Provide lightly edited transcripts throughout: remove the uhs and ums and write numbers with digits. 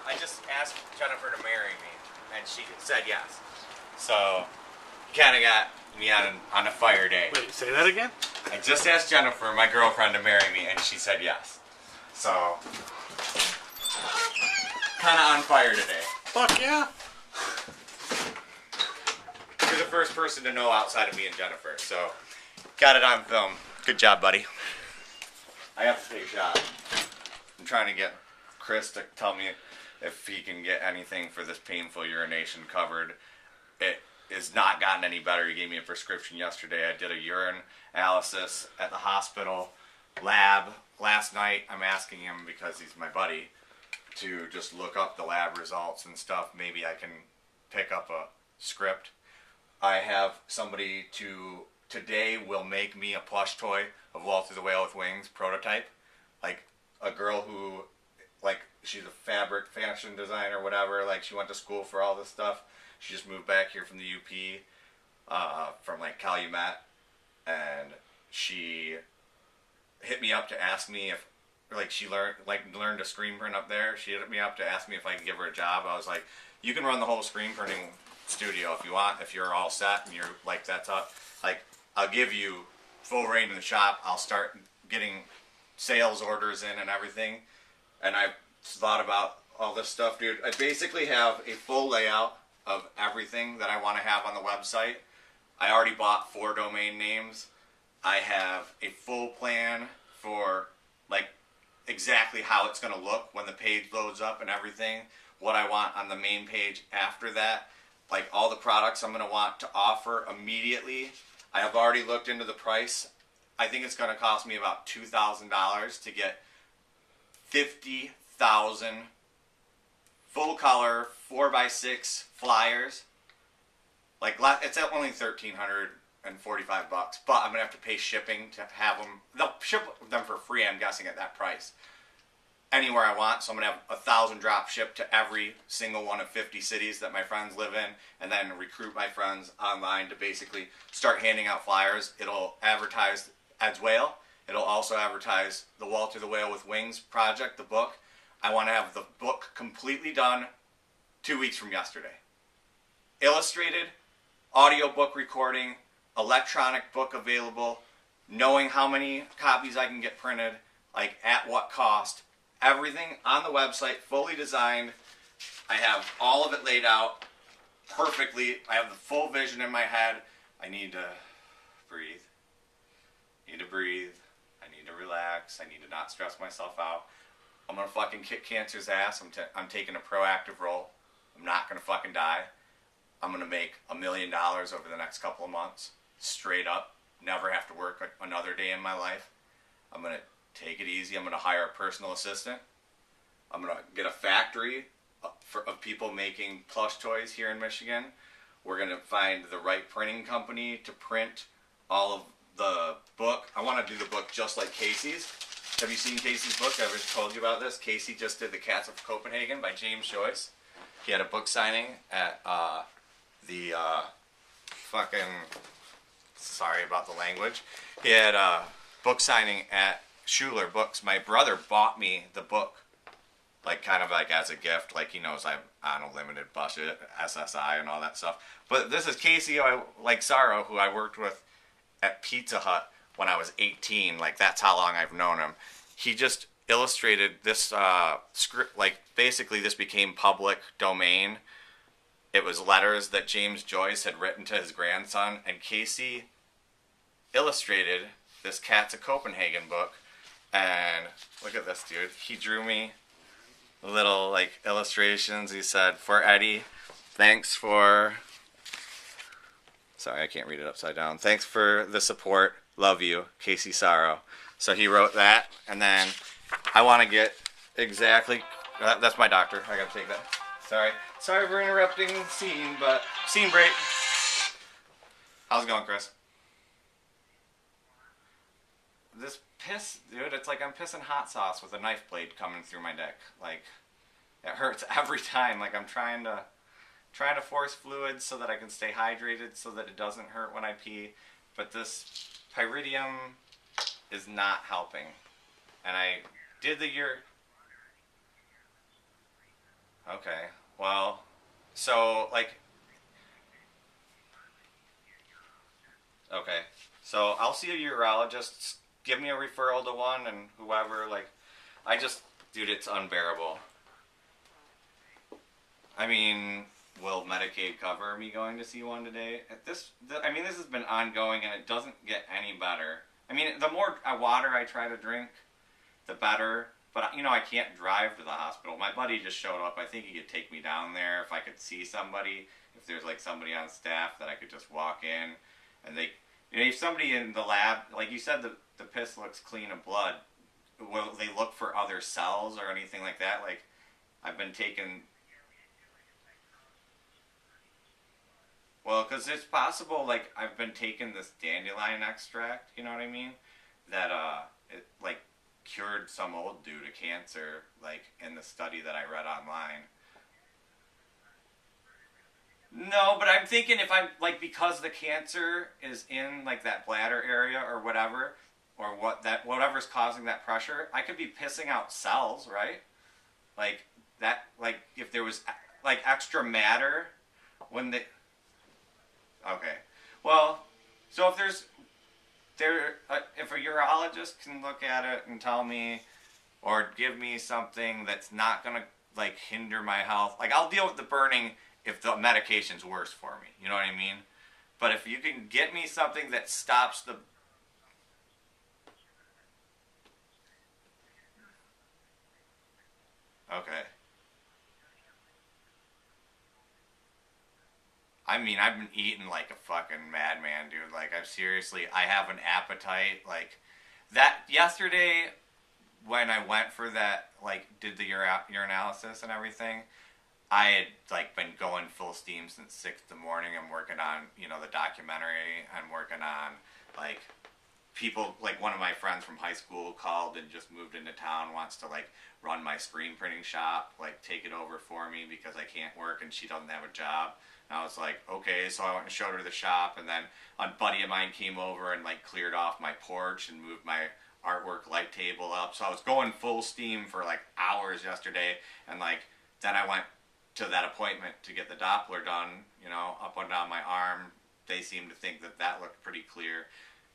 I just asked Jennifer to marry me, and she said yes. So, kind of got me on a fire day. Wait, say that again? I just asked Jennifer, my girlfriend, to marry me, and she said yes. So, kind of on fire today. Fuck yeah. You're the first person to know outside of me and Jennifer, so got it on film. Good job, buddy. I have to take a shot. I'm trying to get Chris to tell me if he can get anything for this painful urination covered. It has not gotten any better. He gave me a prescription yesterday. I did a urine analysis at the hospital lab last night. I'm asking him, because he's my buddy, to just look up the lab results and stuff. Maybe I can pick up a script. I have somebody today will make me a plush toy of Walter the Whale with Wings prototype. Like a girl who, like, she's a fabric fashion designer or whatever. Like, she went to school for all this stuff. She just moved back here from the UP, from like Calumet, and she hit me up to ask me if, like, she learned a screen print up there. She hit me up to ask me if I could give her a job. I was like, you can run the whole screen printing studio if you want, if you're all set and you're like, that's up. Like, I'll give you full reign in the shop. I'll start getting sales orders in and everything. And I thought about all this stuff, dude. I basically have a full layout of everything that I want to have on the website. I already bought 4 domain names. I have a full plan for, like, exactly how it's going to look when the page loads up and everything. What I want on the main page after that. Like, all the products I'm going to want to offer immediately. I have already looked into the price. I think it's going to cost me about $2,000 to get 50,000 full color 4x6 flyers. Like, it's only $1,345 bucks, but I'm going to have to pay shipping to have them. They'll ship them for free, I'm guessing, at that price. Anywhere I want, so I'm going to have 1,000 drop shipped to every single one of 50 cities that my friends live in, and then recruit my friends online to basically start handing out flyers. It'll advertise Ed's Whale. It'll also advertise the Walter the Whale with Wings project, the book. I want to have the book completely done 2 weeks from yesterday. Illustrated, audiobook recording, electronic book available, knowing how many copies I can get printed, like at what cost. Everything on the website, fully designed. I have all of it laid out perfectly. I have the full vision in my head. I need to breathe. I need to breathe. I need to relax. I need to not stress myself out. I'm going to fucking kick cancer's ass. I'm taking a proactive role. I'm not going to fucking die. I'm going to make $1 million over the next couple of months. Straight up. Never have to work another day in my life. I'm going to take it easy. I'm going to hire a personal assistant. I'm going to get a factory of people making plush toys here in Michigan. We're going to find the right printing company to print all of the book. I want to do the book just like Casey's. Have you seen Casey's book? I've ever told you about this. Casey just did The Cats of Copenhagen by James Joyce. He had a book signing at the fucking... Sorry about the language. He had a book signing at Schuler Books. My brother bought me the book, like, kind of like as a gift. Like, he knows I'm on a limited budget, SSI and all that stuff. But this is Casey, like Sorrow, who I worked with at Pizza Hut when I was 18. Like, that's how long I've known him. He just illustrated this script. Like, basically this became public domain. It was letters that James Joyce had written to his grandson, and Casey illustrated this Cats of Copenhagen book. And look at this, dude. He drew me little, like, illustrations. He said, for Eddie, thanks for... Sorry, I can't read it upside down. Thanks for the support. Love you, Casey Sorrow. So he wrote that, and then I want to get exactly... that's my doctor. I gotta take that. Sorry for interrupting the scene, but... Scene break. How's it going, Chris? This piss, dude, it's like I'm pissing hot sauce with a knife blade coming through my dick. Like, it hurts every time. Like, I'm trying to force fluids so that I can stay hydrated so that it doesn't hurt when I pee. But this pyridium is not helping. And I did the Okay. Well, so like, okay. So I'll see a urologist. Give me a referral to one and whoever. Like, I just, dude, it's unbearable. I mean, will Medicaid cover me going to see one today? I mean, this has been ongoing and it doesn't get any better. I mean, the more water I try to drink, the better. But I can't drive to the hospital. My buddy just showed up. I think he could take me down there if I could see somebody. If there's like somebody on staff that I could just walk in, and if somebody in the lab, like you said, the piss looks clean of blood. Will they look for other cells or anything like that? Like I've been taking. Well, because it's possible, like, I've been taking this dandelion extract, you know what I mean? That, it, like, cured some old dude of cancer, like, in the study that I read online. No, but I'm thinking if I'm, like, because the cancer is in, like, that bladder area or whatever, or whatever's causing that pressure, I could be pissing out cells, right? Like, like, if there was, like, extra matter when they, okay. Well, so if a urologist can look at it and tell me or give me something that's not gonna like hinder my health, like I'll deal with the burning if the medication's worse for me. You know what I mean? But if you can get me something that stops the okay. I mean, I've been eating like a fucking madman, dude. Like, I have an appetite. Like, that yesterday when I went for that, like, did the urinalysis and everything, I had, like, been going full steam since 6 in the morning. I'm working on, the documentary. I'm working on, like, people, like, one of my friends from high school called and just moved into town, wants to, like, run my screen printing shop, like, take it over for me because I can't work and she doesn't have a job. And I was like, okay, so I went and showed her the shop, and then a buddy of mine came over and like cleared off my porch and moved my artwork light table up. So I was going full steam for like hours yesterday, and like then I went to that appointment to get the Doppler done, up and down my arm. They seemed to think that that looked pretty clear.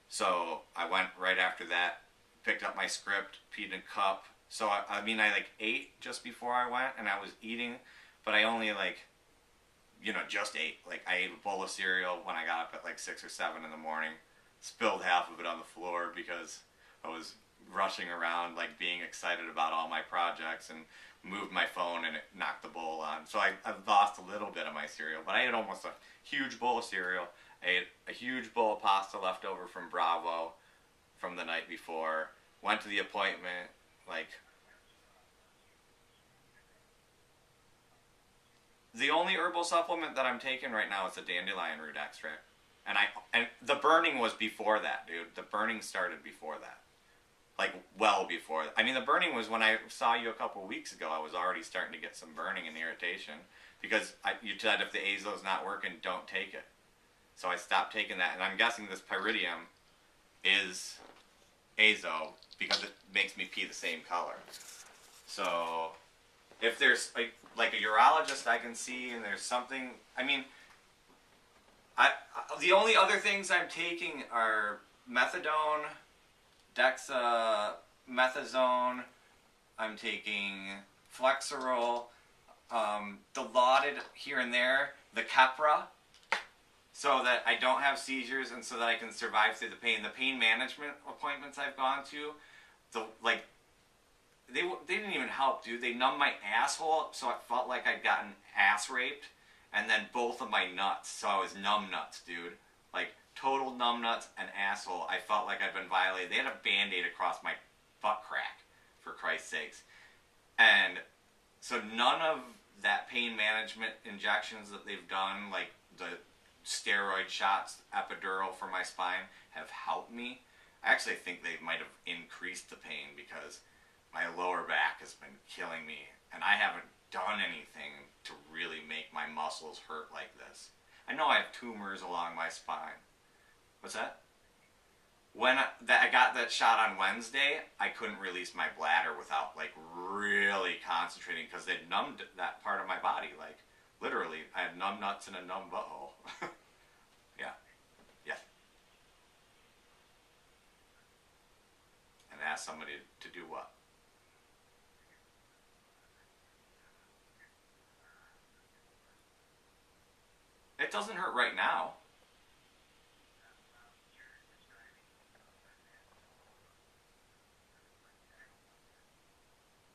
So I went right after that, picked up my script, peed in a cup. So I mean, I like ate just before I went, and I was eating, but I only like just ate. Like, I ate a bowl of cereal when I got up at like 6 or 7 in the morning. Spilled half of it on the floor because I was rushing around, like, being excited about all my projects, and moved my phone and it knocked the bowl on. So I lost a little bit of my cereal, but I ate almost a huge bowl of cereal. I ate a huge bowl of pasta left over from Bravo from the night before. Went to the appointment, like, the only herbal supplement that I'm taking right now is the dandelion root extract. And the burning was before that, dude. The burning started before that. Like, well before. I mean, the burning was when I saw you a couple weeks ago. I was already starting to get some burning and irritation because you said if the azo's not working, don't take it. So I stopped taking that, and I'm guessing this pyridium is azo because it makes me pee the same color. So if there's like a urologist I can see, and there's something, I mean, the only other things I'm taking are methadone, dexamethasone. I'm taking Flexeril, the lauded here and there, the Keppra, so that I don't have seizures and so that I can survive through the pain. The pain management appointments I've gone to, they didn't even help, dude. They numbed my asshole so it felt like I'd gotten ass raped, and then both of my nuts, so I was numb nuts, dude. Like, total numb nuts and asshole. I felt like I'd been violated. They had a Band-Aid across my butt crack, for Christ's sakes. And so none of that pain management injections that they've done, like the steroid shots, epidural for my spine, have helped me. I actually think they might have increased the pain because my lower back has been killing me, and I haven't done anything to really make my muscles hurt like this. I know I have tumors along my spine. What's that? when I got that shot on Wednesday, I couldn't release my bladder without like really concentrating because they numbed that part of my body. Like literally, I had numb nuts and a numb butthole. Yeah, yeah. And ask somebody to do what? It doesn't hurt right now.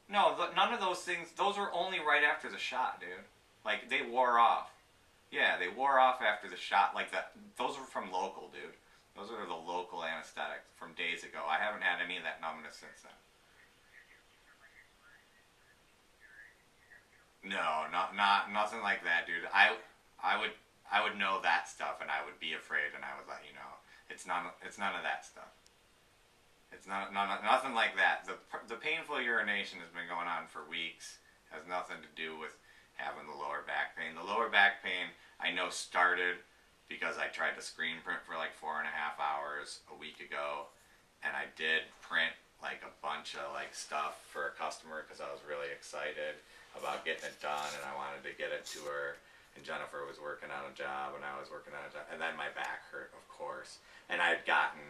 No, none of those things. Those were only right after the shot, dude. Like they wore off. Yeah, they wore off after the shot. Like that. Those were from local, dude. Those are the local anesthetics from days ago. I haven't had any of that numbness since then. No, not nothing like that, dude. I would I would know that stuff and I would be afraid and I would let you know. It's none of that stuff. It's nothing like that. The painful urination has been going on for weeks. Has nothing to do with having the lower back pain. The lower back pain I know started because I tried to screen print for like 4.5 hours a week ago, and I did print like a bunch of like stuff for a customer because I was really excited about getting it done and I wanted to get it to her. And Jennifer was working on a job and I was working on a job, and then my back hurt, of course. And I had gotten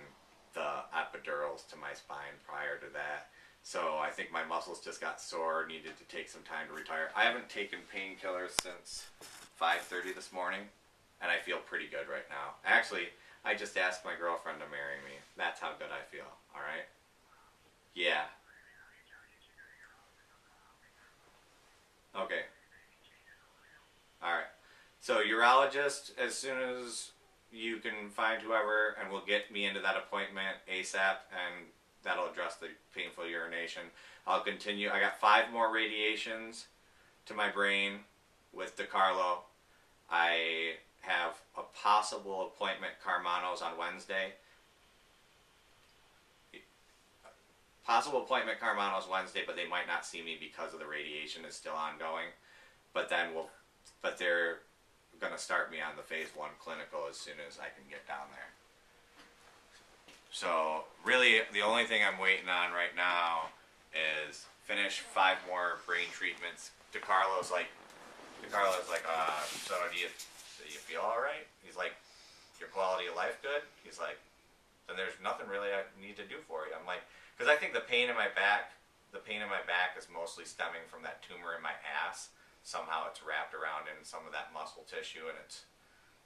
the epidurals to my spine prior to that. So I think my muscles just got sore, needed to take some time to retire. I haven't taken painkillers since 5:30 this morning, and I feel pretty good right now. Actually, I just asked my girlfriend to marry me. That's how good I feel, all right? Yeah. Okay. All right. So urologist, as soon as you can find whoever, and will get me into that appointment ASAP, and that'll address the painful urination. I'll continue. I got 5 more radiations to my brain with DeCarlo. I have a possible appointment Carmanos on Wednesday. Possible appointment Carmanos Wednesday, but they might not see me because of the radiation is still ongoing. But then but they're gonna start me on the phase 1 clinical as soon as I can get down there. So really, the only thing I'm waiting on right now is finish 5 more brain treatments. DeCarlo's like, so do you feel all right? He's like, your quality of life good? He's like, then there's nothing really I need to do for you. I'm like, because I think the pain in my back is mostly stemming from that tumor in my ass. Somehow it's wrapped around in some of that muscle tissue, and it's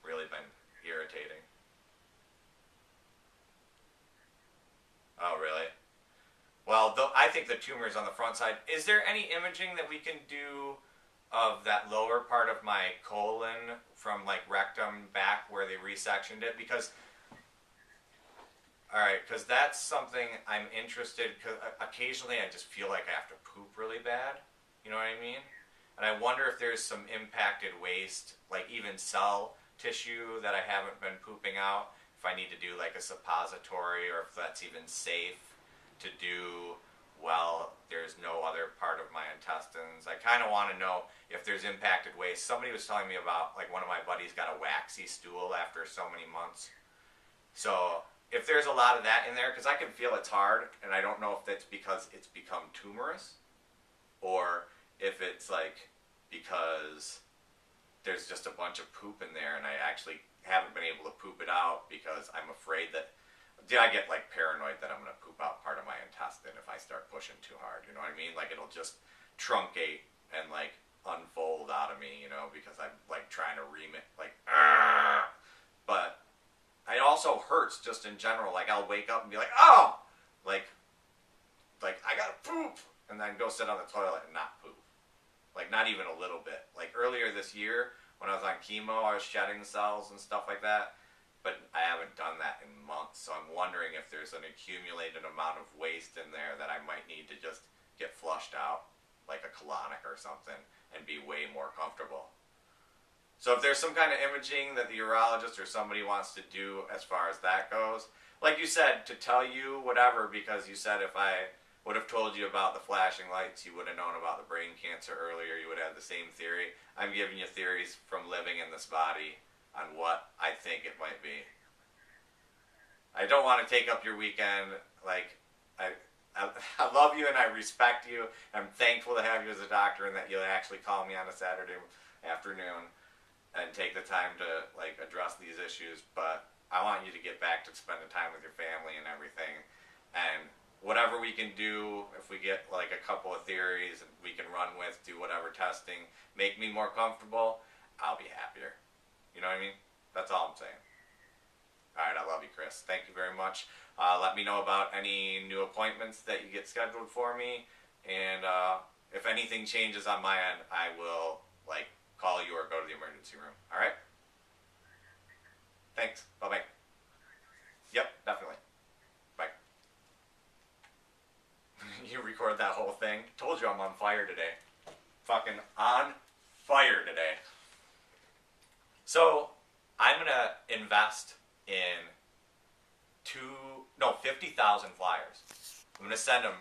really been irritating. Oh, really? Well, I think the tumor is on the front side. Is there any imaging that we can do of that lower part of my colon from like rectum back where they resectioned it? Because, all right, because that's something I'm interested. Because occasionally I just feel like I have to poop really bad. You know what I mean? And I wonder if there's some impacted waste, like even cell tissue that I haven't been pooping out. If I need to do like a suppository, or if that's even safe to do while there's no other part of my intestines. I kind of want to know if there's impacted waste. Somebody was telling me about, like, one of my buddies got a waxy stool after so many months. So if there's a lot of that in there, because I can feel it's hard, and I don't know if that's because it's become tumorous, or if it's like because there's just a bunch of poop in there and I actually haven't been able to poop it out because I'm afraid that I get like paranoid that I'm going to poop out part of my intestine if I start pushing too hard. You know what I mean? Like it'll just truncate and like unfold out of me, you know, because I'm like trying to ream it like, Argh! But it also hurts just in general. Like I'll wake up and be like, oh, like I gotta poop, and then go sit on the toilet and not poop. Like not even a little bit. Like earlier this year when I was on chemo, I was shedding cells and stuff like that, but I haven't done that in months. So I'm wondering if there's an accumulated amount of waste in there that I might need to just get flushed out, like a colonic or something, and be way more comfortable. So if there's some kind of imaging that the urologist or somebody wants to do as far as that goes, like you said, to tell you whatever, because you said if I would have told you about the flashing lights, you would have known about the brain cancer earlier, you would have the same theory. I'm giving you theories from living in this body on what I think it might be. I don't want to take up your weekend. Like, I, I love you and I respect you. I'm thankful to have you as a doctor and that you'll actually call me on a Saturday afternoon and take the time to like address these issues. But I want you to get back to spending time with your family and everything. And whatever we can do, if we get like a couple of theories and we can run with, do whatever testing, make me more comfortable, I'll be happier. You know what I mean? That's all I'm saying. All right, I love you, Chris. Thank you very much. Let me know about any new appointments that you get scheduled for me, and if anything changes on my end, I will like call you or go to the emergency room. All right? Thanks. Bye bye. Yep, definitely. Bye. You record that whole thing. Told you I'm on fire today. Fucking on fire today. So I'm gonna invest in 50,000 flyers. I'm gonna send them